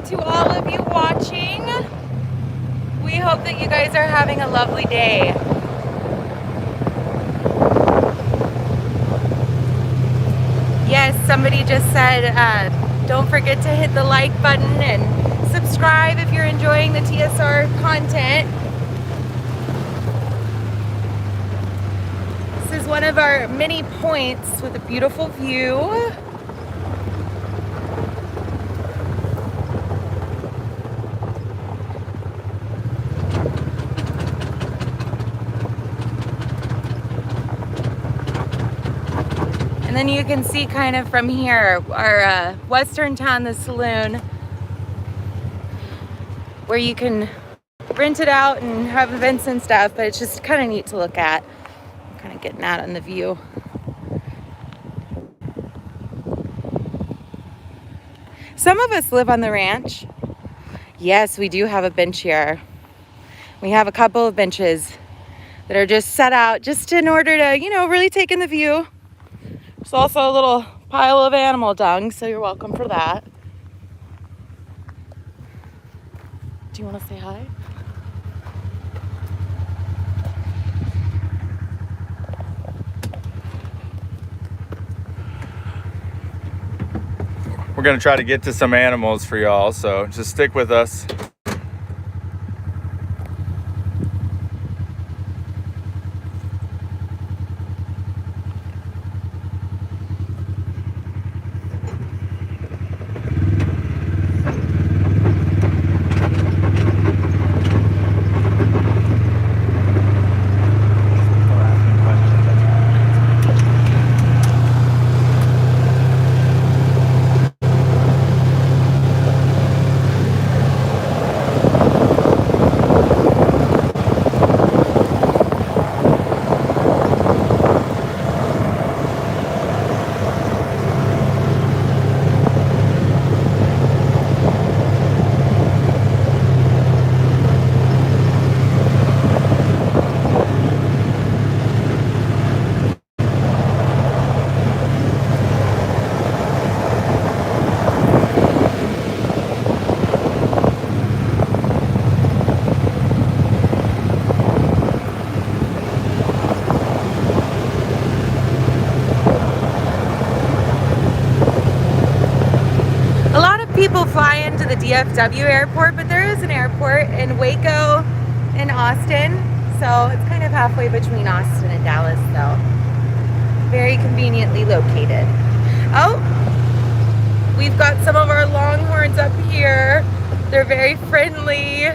to all of you watching. We hope that you guys are having a lovely day. Yes, somebody just said, don't forget to hit the like button and subscribe if you're enjoying the TSR content. This is one of our many points with a beautiful view. And then you can see kind of from here our western town, the saloon, where you can rent it out and have events and stuff, but it's just kind of neat to look at. I'm kind of getting out on the view. Some of us live on the ranch. Yes, we do have a bench here. We have a couple of benches that are just set out just in order to, you know, really take in the view. There's also a little pile of animal dung, so you're welcome for that. Do you want to say hi? We're going to try to get to some animals for y'all, so just stick with us. People fly into the DFW airport, but there is an airport in Waco and Austin, so it's kind of halfway between Austin and Dallas, though. Very conveniently located. Oh, we've got some of our longhorns up here. They're very friendly.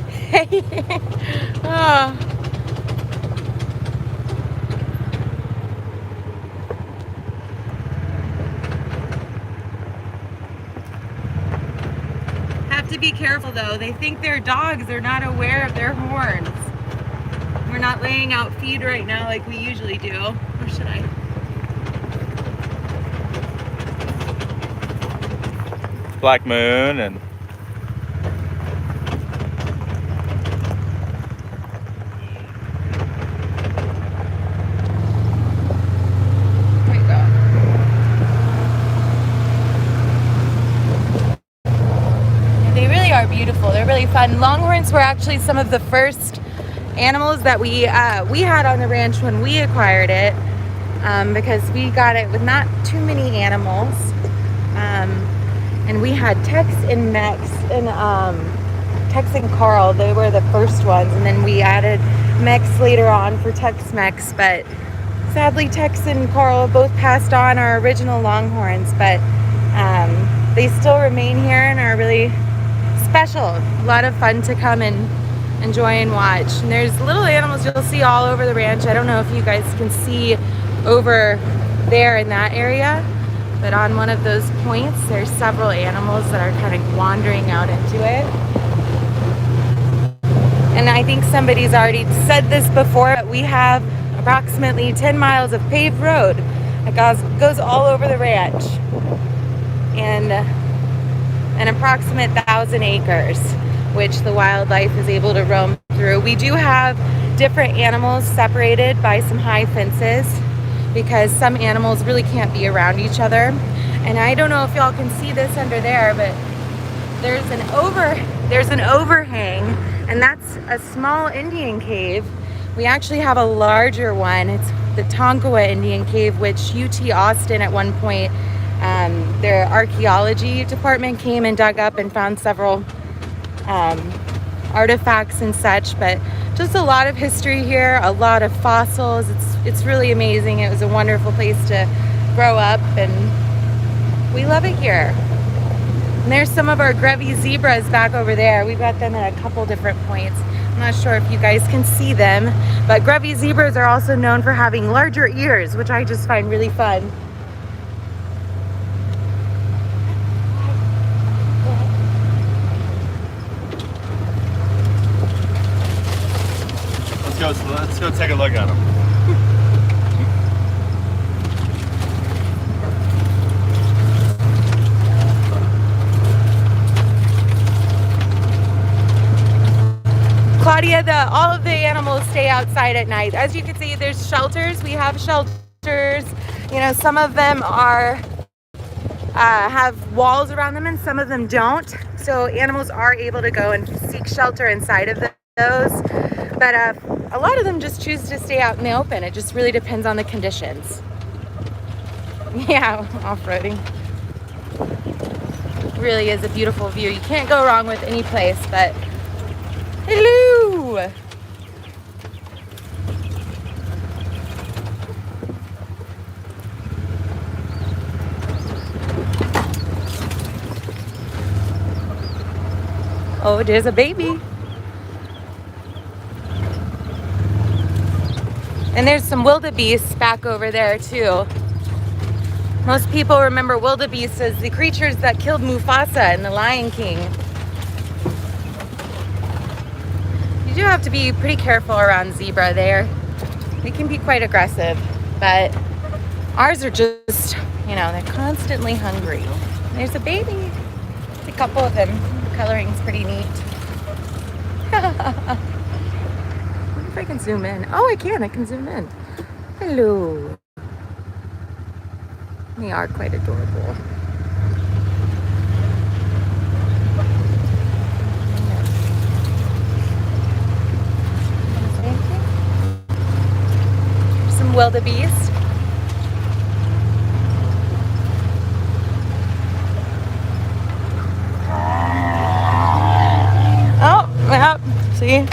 Hey. Oh. To be careful though, they think they're dogs, they're not aware of their horns. We're not laying out feed right now like we usually do. Or should I? Black moon and are beautiful. They're really fun. Longhorns were actually some of the first animals that we had on the ranch when we acquired it, because we got it with not too many animals, and we had Tex and Mex and Tex and Carl. They were the first ones, and then we added Mex later on for Tex-Mex, but sadly Tex and Carl both passed on, our original Longhorns, but they still remain here and are really special. A lot of fun to come and enjoy and watch. And there's little animals you'll see all over the ranch. I don't know if you guys can see over there in that area, but on one of those points there's several animals that are kind of wandering out into it. And I think somebody's already said this before, but we have approximately 10 miles of paved road that goes all over the ranch, and an approximate 1,000 acres, which the wildlife is able to roam through. We do have different animals separated by some high fences. because some animals really can't be around each other. And I don't know if y'all can see this under there, but there's an overhang, and that's a small Indian cave. We actually have a larger one. It's the Tonkawa Indian Cave, which UT Austin at one point, their archaeology department came and dug up and found several artifacts and such, but just a lot of history here, a lot of fossils. It's really amazing. It was a wonderful place to grow up, and we love it here. And there's some of our Grevy zebras back over there. We've got them at a couple different points. I'm not sure if you guys can see them, but Grevy zebras are also known for having larger ears, which I just find really fun. Let's go take a look at them. Claudia, all of the animals stay outside at night. As you can see, there's shelters. We have shelters. You know, some of them are have walls around them, and some of them don't. So animals are able to go and seek shelter inside of those. But a lot of them just choose to stay out in the open. It just really depends on the conditions. Yeah, off-roading. Really is a beautiful view. You can't go wrong with any place, but hello! Oh, there's a baby. And there's some wildebeest back over there too. Most people remember wildebeest as the creatures that killed Mufasa in The Lion King. You do have to be pretty careful around zebra there. They can be quite aggressive, but ours are just, you know, they're constantly hungry. There's a baby. There's a couple of them. The coloring's pretty neat. If I can zoom in. Oh, I can zoom in. Hello. They are quite adorable. Some wildebeest. Oh, yeah. See?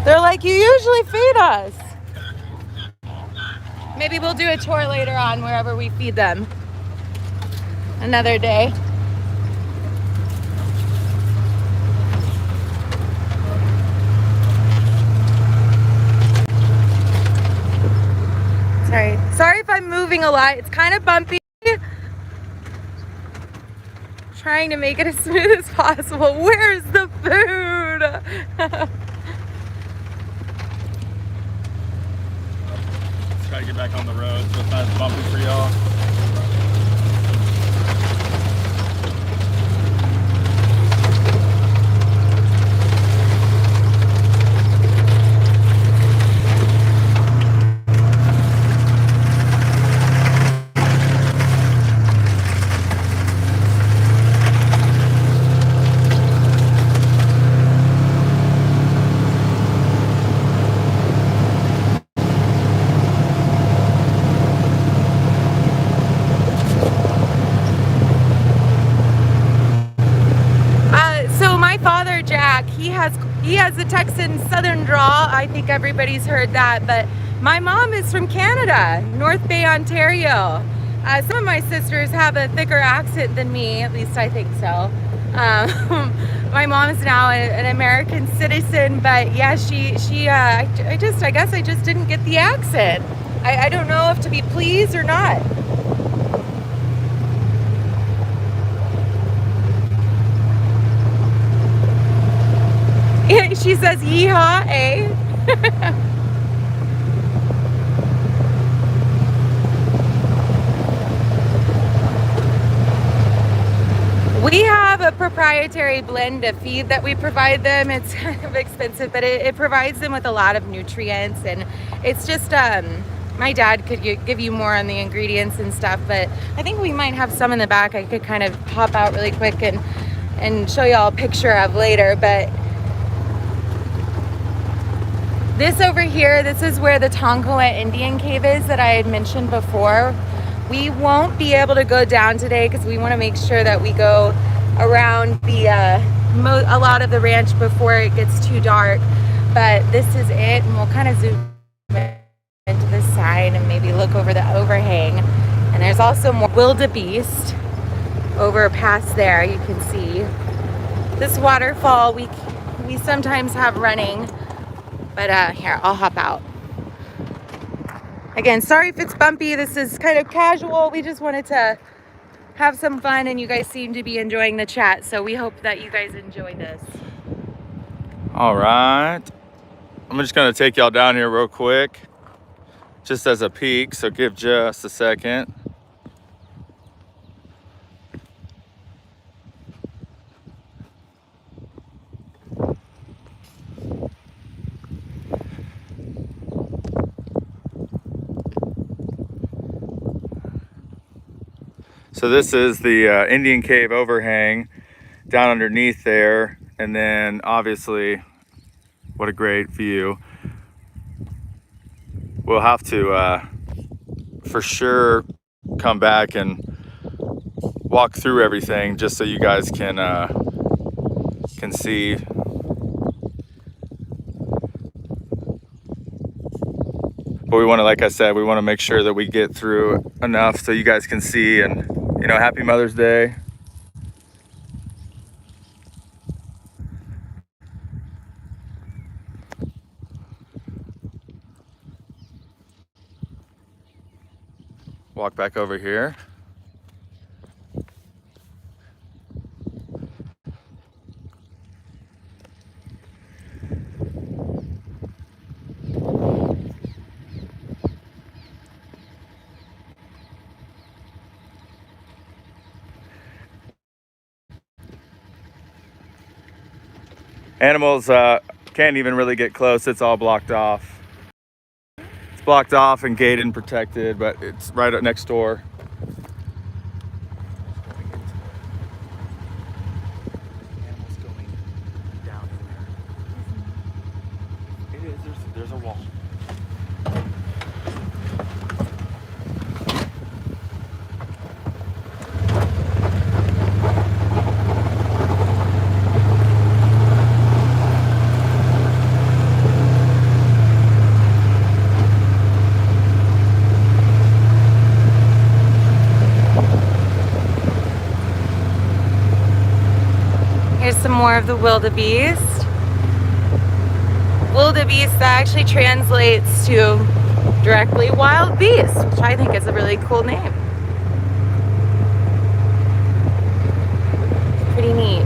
They're like, you usually feed us. Maybe we'll do a tour later on wherever we feed them. Another day. Sorry if I'm moving a lot. It's kind of bumpy. Trying to make it as smooth as possible. Where's the food? Try to get back on the road so it's not as bumpy for y'all. He has a Texan Southern drawl. I think everybody's heard that, but my mom is from Canada, North Bay, Ontario. Some of my sisters have a thicker accent than me, at least I think so. My mom is now an American citizen, but yeah, I guess I just didn't get the accent. I don't know if to be pleased or not. She says, yeehaw, eh? We have a proprietary blend of feed that we provide them. It's kind of expensive, but it provides them with a lot of nutrients, and it's just My dad could give you more on the ingredients and stuff, but I think we might have some in the back I could kind of pop out really quick and show y'all a picture of later. But this over here, this is where the Tonkawa Indian Cave is that I had mentioned before. We won't be able to go down today because we want to make sure that we go around the a lot of the ranch before it gets too dark. But this is it, and we'll kind of zoom into the side and maybe look over the overhang. And there's also more wildebeest over past there. You can see this waterfall we sometimes have running, but here, I'll hop out. Again, sorry if it's bumpy. This is kind of casual. We just wanted to have some fun, and you guys seem to be enjoying the chat, so we hope that you guys enjoy this. All right, I'm just gonna take y'all down here real quick, just as a peek, so give just a second. So this is the Indian Cave overhang down underneath there, and then obviously, what a great view. We'll have to for sure come back and walk through everything just so you guys can see. But we want to, like I said, we want to make sure that we get through enough so you guys can see. And you know, happy Mother's Day. Walk back over here. Animals can't even really get close. It's all blocked off. It's blocked off and gated and protected, but it's right up next door. Animals going down in there. It is. There's a wall. Here's some more of the wildebeest. Wildebeest, that actually translates to directly wild beast, which I think is a really cool name. Pretty neat.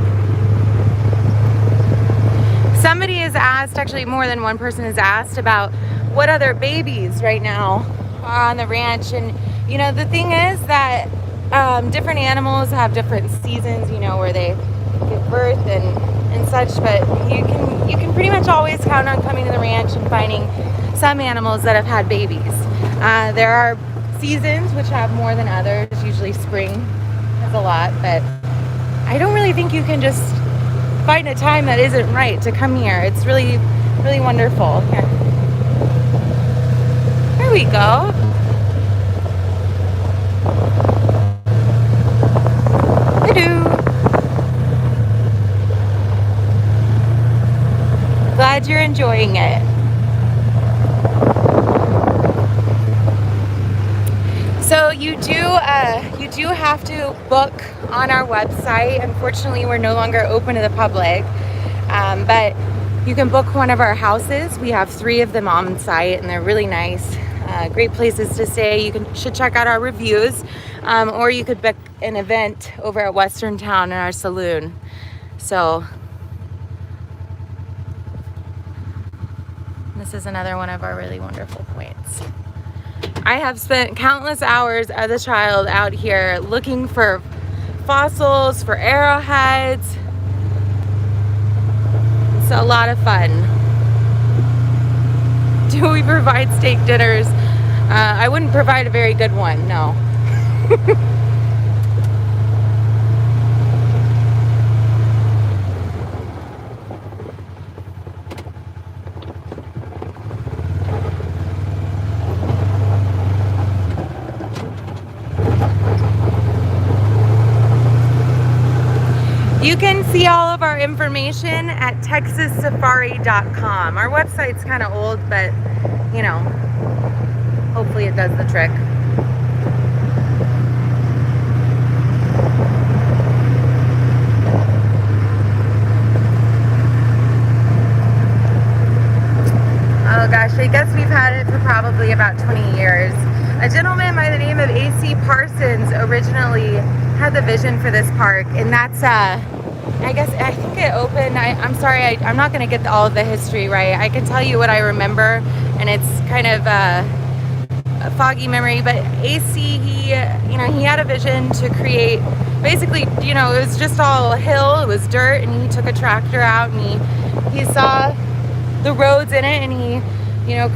Somebody has asked, actually more than one person has asked about what other babies right now are on the ranch. And you know, the thing is that different animals have different seasons, you know, where they give birth and such, but you can pretty much always count on coming to the ranch and finding some animals that have had babies. There are seasons which have more than others. Usually spring has a lot, but I don't really think you can just find a time that isn't right to come here. It's really, really wonderful. Here we go. Glad you're enjoying it. So you do have to book on our website. Unfortunately, we're no longer open to the public, but you can book one of our houses. We have 3 of them on site, and they're really nice. Great places to stay. You should check out our reviews, or you could book an event over at Western Town in our saloon. So this is another one of our really wonderful points. I have spent countless hours as a child out here looking for fossils, for arrowheads. It's a lot of fun. Do we provide steak dinners? I wouldn't provide a very good one, no. You can see all of our information at texassafari.com. Our website's kind of old, but you know, hopefully it does the trick. Oh gosh, I guess we've had it for probably about 20 years. A gentleman by the name of AC Parsons originally had the vision for this park, and that's I think it opened, I'm sorry, I'm not going to get all of the history right. I can tell you what I remember, and it's kind of a foggy memory, but AC, he had a vision to create, basically, it was just all hill, it was dirt, and he took a tractor out, and he saw the roads in it, and he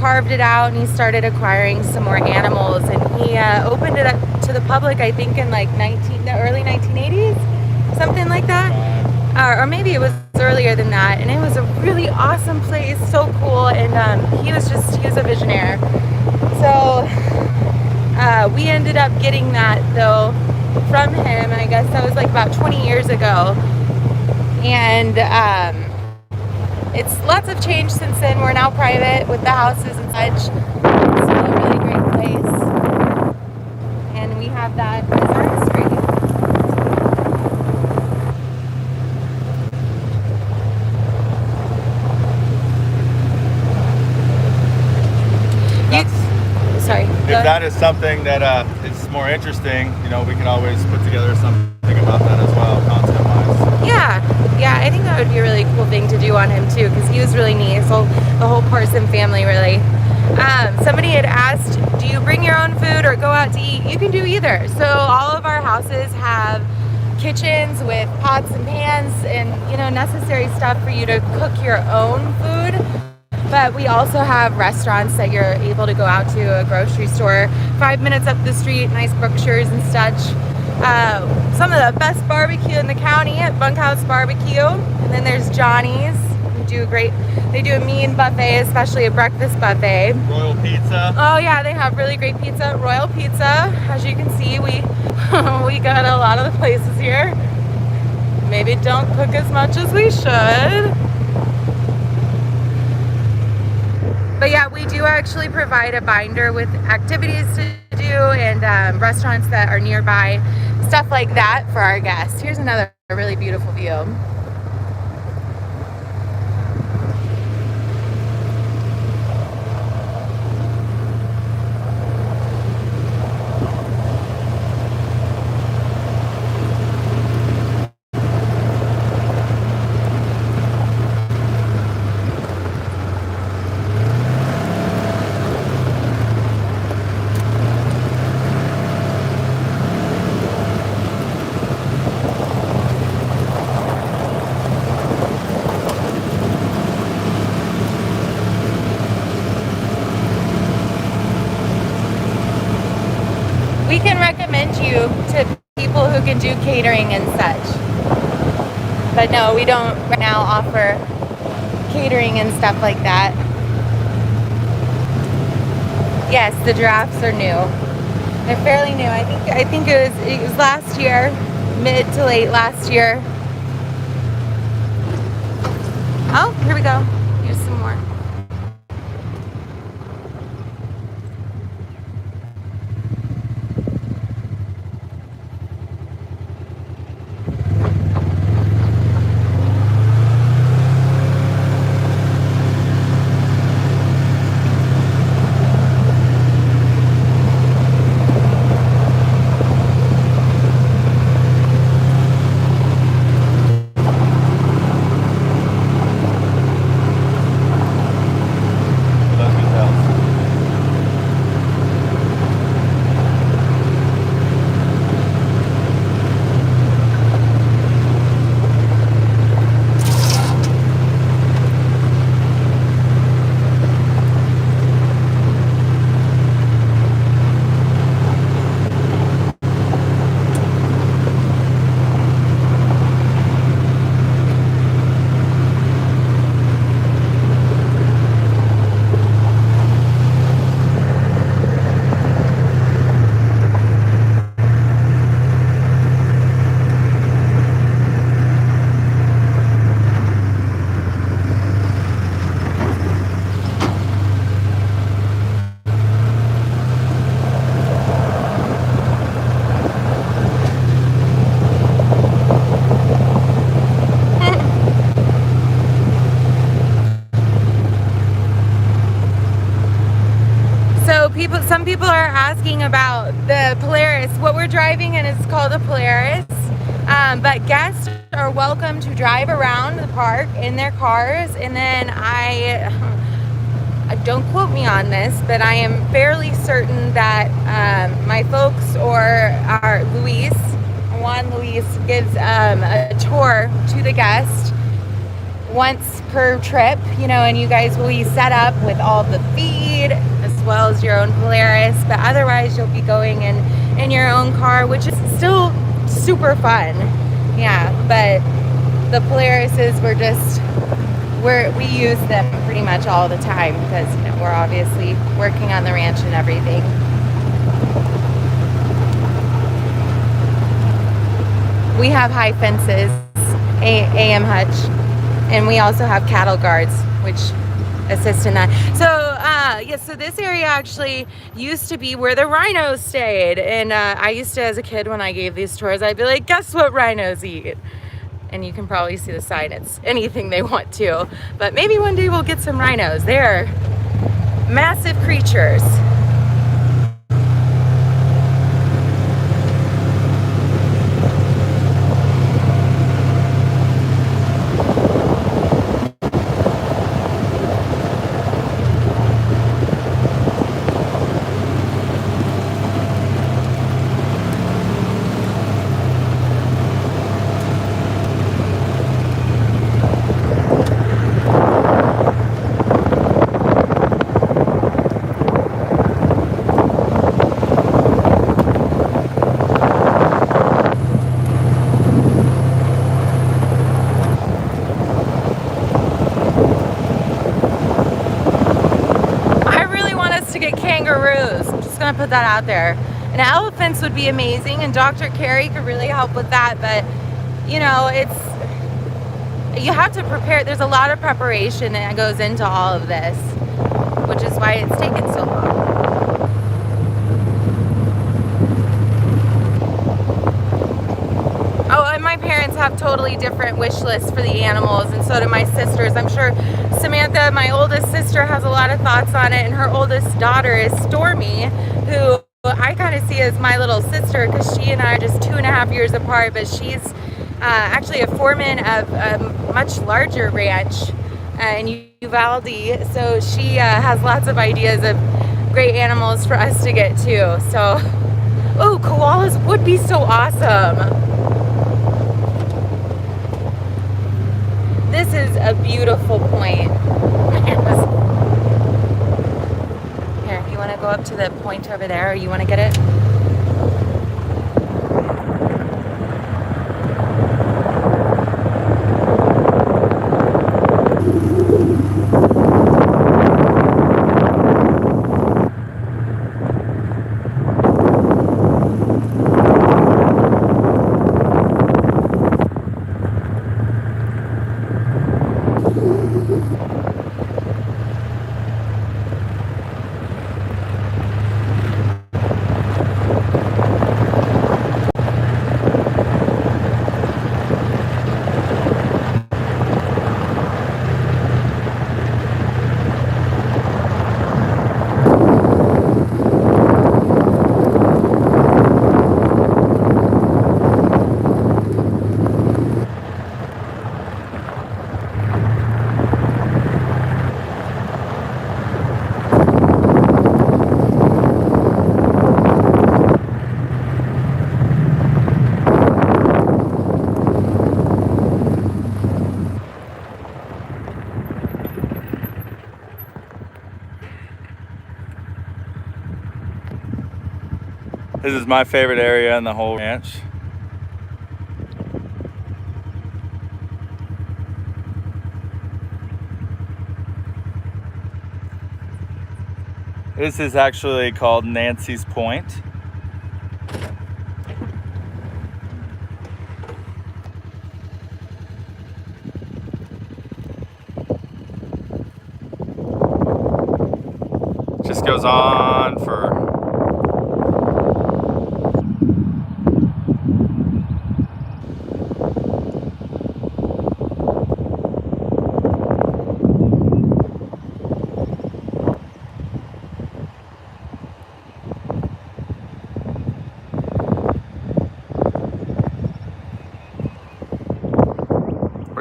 carved it out, and he started acquiring some more animals, and he opened it up to the public, I think in like the early 1980s, something like that, or maybe it was earlier than that, and it was a really awesome place, so cool, and he was a visionary. So we ended up getting that though from him, I guess that was like about 20 years ago, and it's lots of change since then. We're now private with the houses and such. It's still a really great place. And we have that as our history. Sorry. If that is something that is more interesting, we can always put together something about that as well, content-wise. Yeah, I think that would be a really cool thing to do on him too, because he was really neat. So the whole Parson family, really. Somebody had asked, do you bring your own food or go out to eat? You can do either. So all of our houses have kitchens with pots and pans and necessary stuff for you to cook your own food. But we also have restaurants that you're able to go out to, a grocery store 5 minutes up the street, nice Brookshire's and such. Some of the best barbecue in the county at Bunkhouse Barbecue. And then there's Johnny's. They do a mean buffet, especially a breakfast buffet. Royal Pizza. Oh yeah, they have really great pizza. Royal Pizza. As you can see, we got a lot of the places here. Maybe don't cook as much as we should. But yeah, we do actually provide a binder with activities to do and restaurants that are nearby, stuff like that for our guests. Here's another really beautiful view. We can recommend you to people who can do catering and such. But no, we don't right now offer catering and stuff like that. Yes, the giraffes are new. They're fairly new. I think it was last year, mid to late last year. Oh, here we go. Here's some more. some people are asking about the Polaris. What we're driving in is called a Polaris. But guests are welcome to drive around the park in their cars. And then don't quote me on this, but I am fairly certain that my folks or our Juan Luis gives a tour to the guest once per trip, you know, and you guys will be set up with all the feed as well as your own Polaris, but otherwise you'll be going in your own car, which is still super fun. Yeah, but the Polarises we use them pretty much all the time because, you know, we're obviously working on the ranch and everything. We have high fences, AM hutch, and we also have cattle guards, which assist in that. So, so this area actually used to be where the rhinos stayed. And I used to, as a kid, when I gave these tours, I'd be like, guess what rhinos eat? And you can probably see the sign. It's anything they want to. But maybe one day we'll get some rhinos. They're massive creatures. Put that out there. And elephants would be amazing, and Dr. Carey could really help with that, but you know, you have to prepare. There's a lot of preparation that goes into all of this, which is why it's taken so long. Oh, and my parents have totally different wish lists for the animals, and so do my sisters. I'm sure Samantha, my oldest sister, has a lot of thoughts on it, and her oldest daughter is Stormy, who I kind of see as my little sister because she and I are just 2.5 years apart, but she's actually a foreman of a much larger ranch in Uvalde, so she has lots of ideas of great animals for us to get to. So, oh, koalas would be so awesome. This is a beautiful point. Here, you want to go up to the point over there, or you want to get it? This is my favorite area in the whole ranch. This is actually called Nancy's Point. Just goes on for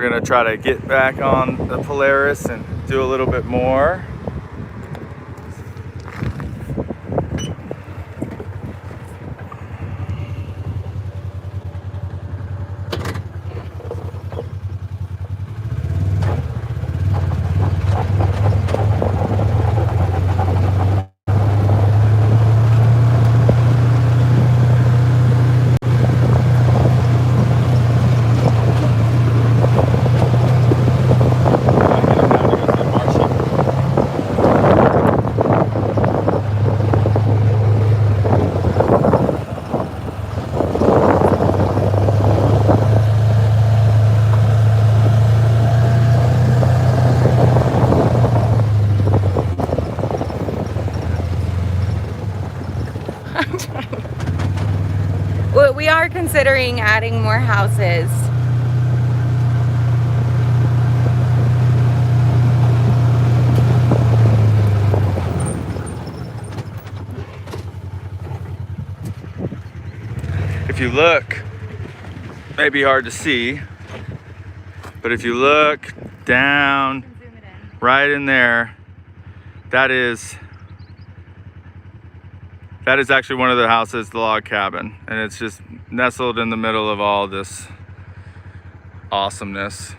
We're gonna try to get back on the Polaris and do a little bit more. We are considering adding more houses. If you look, maybe hard to see, but if you look down right in there, that is actually one of the houses, the log cabin, and it's just nestled in the middle of all this awesomeness.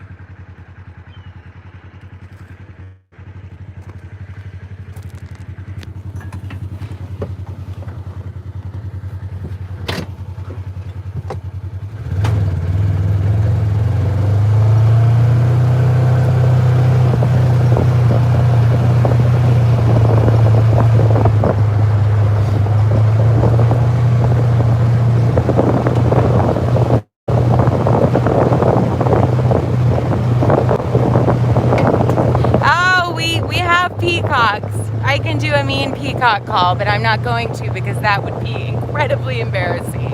Peacocks. I can do a mean peacock call, but I'm not going to because that would be incredibly embarrassing.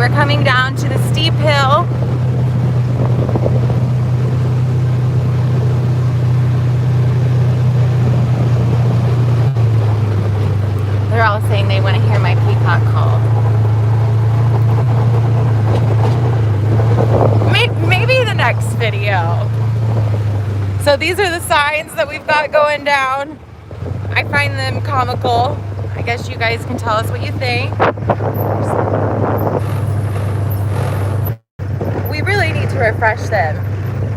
Coming down to the steep hill. They're all saying they want to hear my peacock call. Maybe the next video. So these are the signs that we've got going down. I find them comical. I guess you guys can tell us what you think. We really need to refresh them.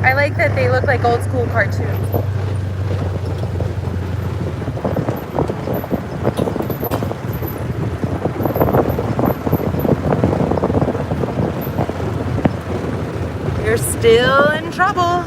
I like that they look like old school cartoons. You're still in trouble.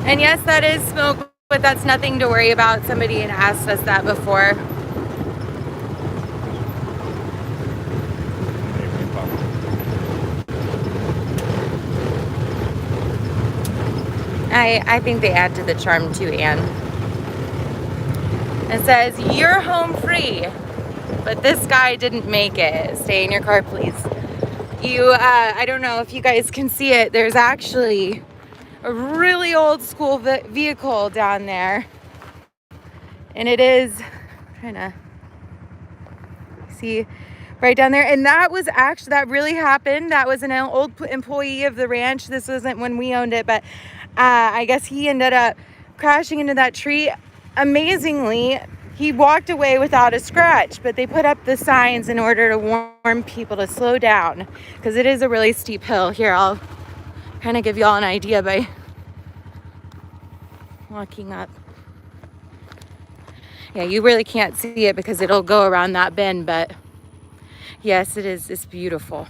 And yes, that is smoke, but that's nothing to worry about. Somebody had asked us that before. I think they add to the charm too, Anne. It says, you're home free, but this guy didn't make it. Stay in your car, please. I don't know if you guys can see it. There's actually a really old school vehicle down there, and it is trying to see right down there, and that really happened. That was an old employee of the ranch. This wasn't when we owned it, but I guess he ended up crashing into that tree. Amazingly, he walked away without a scratch, but they put up the signs in order to warn people to slow down because it is a really steep hill. Here, I'll kind of give y'all an idea by walking up. Yeah, you really can't see it because it'll go around that bend, but yes, it is. It's beautiful.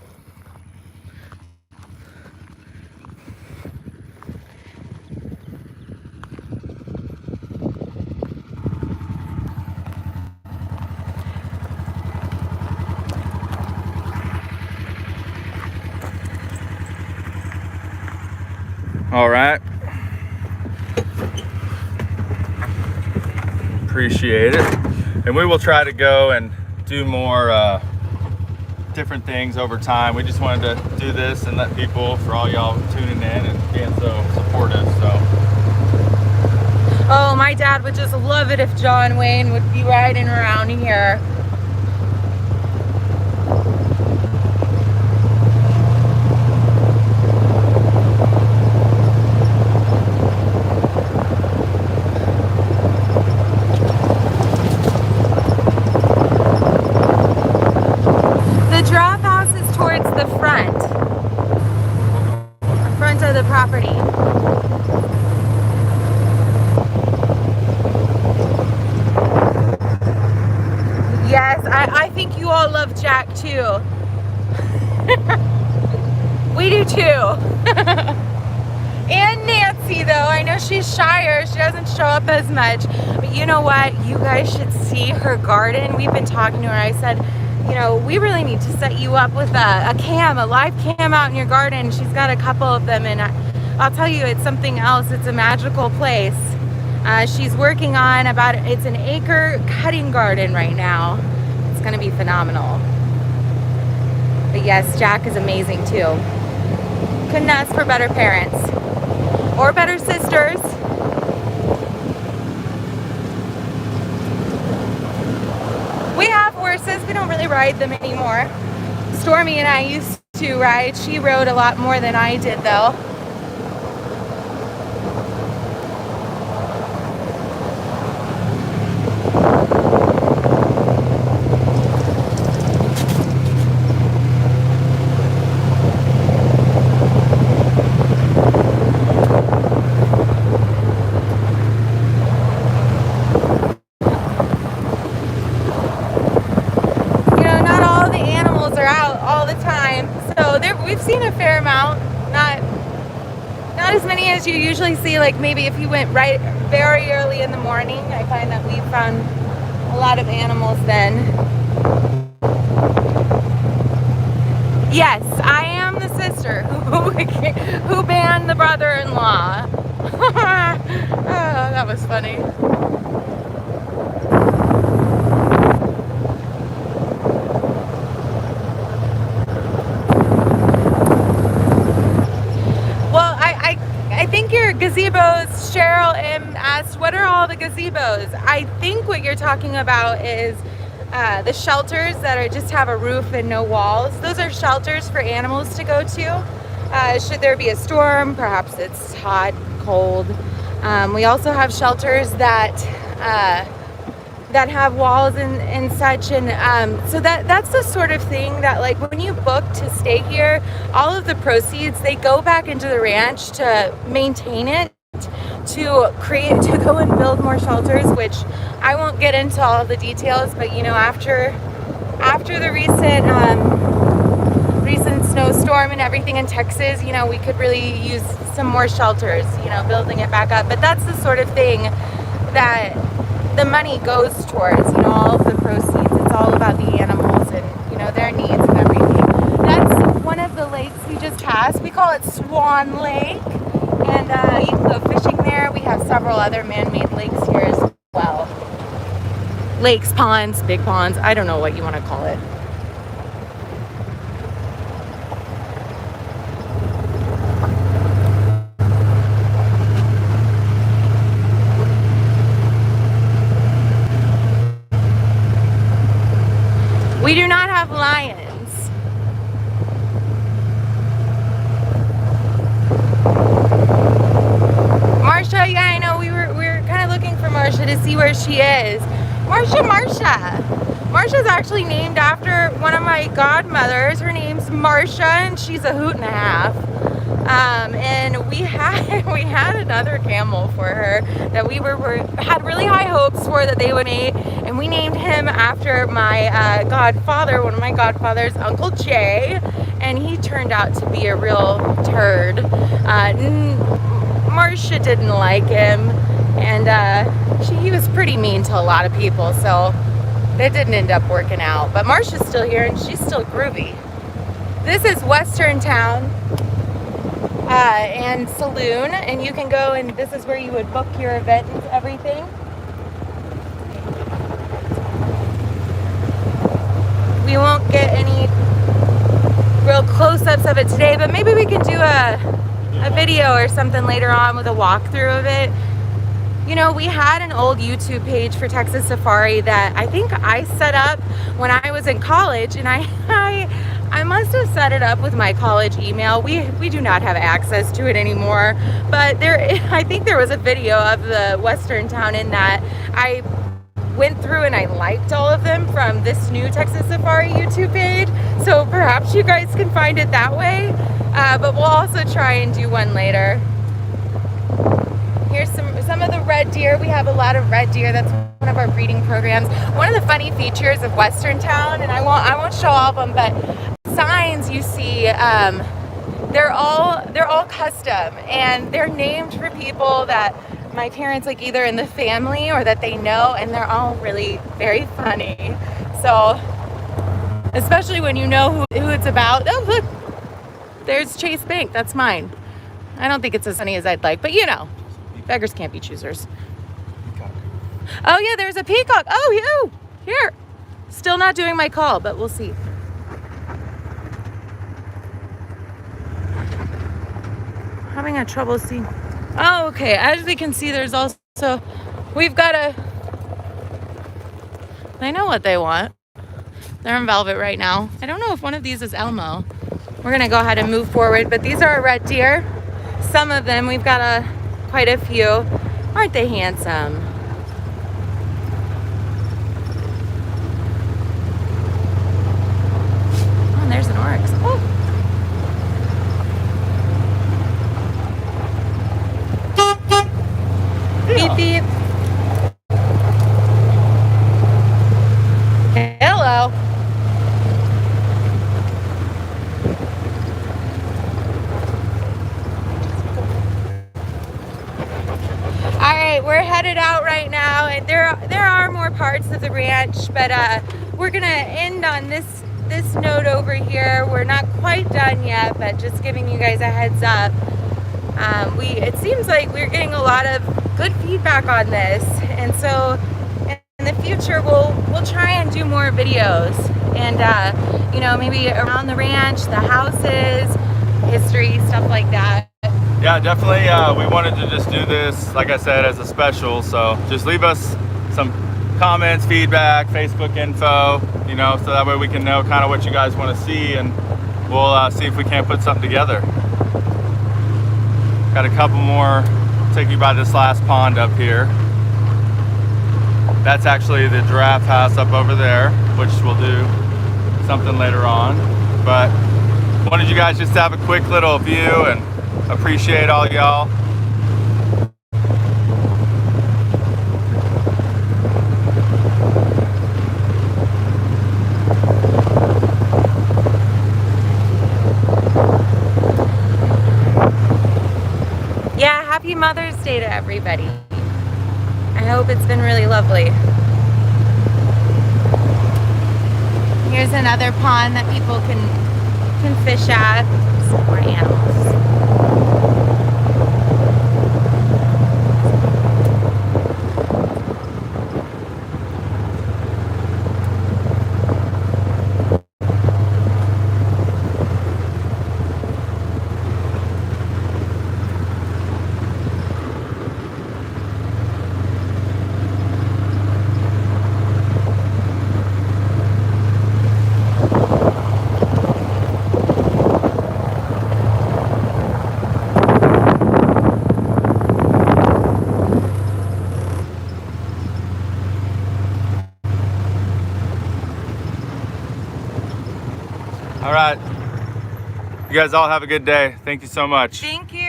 All right. Appreciate it. And we will try to go and do more different things over time. We just wanted to do this and let people, for all y'all tuning in and being so supportive. So. Oh, my dad would just love it if John Wayne would be riding around here. The Giraffe House is towards the front of the property. Yes, I think you all love Jack too. We do too. And Nancy, though. I know she's shyer. She doesn't show up as much. But you know what? You guys should see her garden. We've been talking to her. I said, you know, we really need to set you up with a live cam out in your garden. She's got a couple of them, and I'll tell you, it's something else. It's a magical place. She's working on it's an acre cutting garden right now. It's going to be phenomenal. But yes, Jack is amazing too. Couldn't ask for better parents or better sisters. We have horses. We don't really ride them anymore. Stormy and I used to ride. She rode a lot more than I did though. We've seen a fair amount, not as many as you usually see. Like maybe if you went right very early in the morning, I find that we found a lot of animals then. Yes, I am the sister who banned the brother-in-law. Oh, that was funny. Gazebos. Cheryl M asked, what are all the gazebos? I think what you're talking about is the shelters that just have a roof and no walls. Those are shelters for animals to go to. Should there be a storm, perhaps it's hot, cold. We also have shelters that have walls and such, and so that's the sort of thing that, like, when you book to stay here, all of the proceeds, they go back into the ranch to maintain it, to go and build more shelters, which I won't get into all of the details, but you know, after the recent snowstorm and everything in Texas, you know, we could really use some more shelters, you know, building it back up. But that's the sort of thing that the money goes towards, you know, all of the proceeds. It's all about the animals and, you know, their needs and everything. That's one of the lakes we just passed. We call it Swan Lake, and you can go fishing there. We have several other man-made lakes here as well. Lakes, ponds, big ponds, I don't know what you want to call it. We do not have lions. Marsha, yeah, I know we were kind of looking for Marsha to see where she is. Marsha's actually named after one of my godmothers. Her name's Marsha, and she's a hoot and a half. And we had another camel for her that we had really high hopes for that they would eat, and we named him after my godfather, one of my godfathers, Uncle Jay, and he turned out to be a real turd. Marsha didn't like him, and he was pretty mean to a lot of people, so that didn't end up working out. But Marsha's still here, and she's still groovy. This is Western Town. and saloon, and you can go, and this is where you would book your event and everything. We won't get any real close-ups of it today, but maybe we can do a video or something later on with a walkthrough of it. You know, we had an old YouTube page for Texas Safari that I think I set up when I was in college, and I must have set it up with my college email. We do not have access to it anymore, but I think there was a video of the western town in that. I went through and I liked all of them from this new Texas Safari YouTube page, so perhaps you guys can find it that way, but we'll also try and do one later. Here's some of the red deer. We have a lot of red deer. That's one of our breeding programs. One of the funny features of Western Town, and I won't show all of them, but signs you see, they're all custom, and they're named for people that my parents like either in the family or that they know, and they're all really very funny. So especially when you know who it's about. Oh, look, there's Chase Bank. That's mine. I don't think it's as funny as I'd like, but you know, beggars can't be choosers. Oh yeah, there's a peacock. Oh, you here. Still not doing my call, but we'll see. Having a trouble seeing. Oh, okay. As we can see, there's also, we've got I know what they want. They're in velvet right now. I don't know if one of these is Elmo. We're gonna go ahead and move forward, but these are red deer. Some of them, we've got quite a few. Aren't they handsome? Oh, there's an oryx. Oh. Beep, beep. Hello. All right, we're headed out right now, and there are more parts of the ranch, but we're gonna end on this note over here. We're not quite done yet, but just giving you guys a heads up. It seems like we're getting a lot of good feedback on this, and so in the future we'll try and do more videos, and you know, maybe around the ranch, the houses, history, stuff like that. Yeah, definitely. We wanted to just do this, like I said, as a special. So just leave us some comments, feedback, Facebook info, you know, so that way we can know kind of what you guys want to see, and we'll see if we can't put something together. Got a couple more. Take you by this last pond up here. That's actually the Giraffe House up over there, which we'll do something later on. But wanted you guys just to have a quick little view, and appreciate all y'all. Yeah, happy Mother's Day to everybody. I hope it's been really lovely. Here's another pond that people can fish at. Some more animals. All right. You guys all have a good day. Thank you so much. Thank you.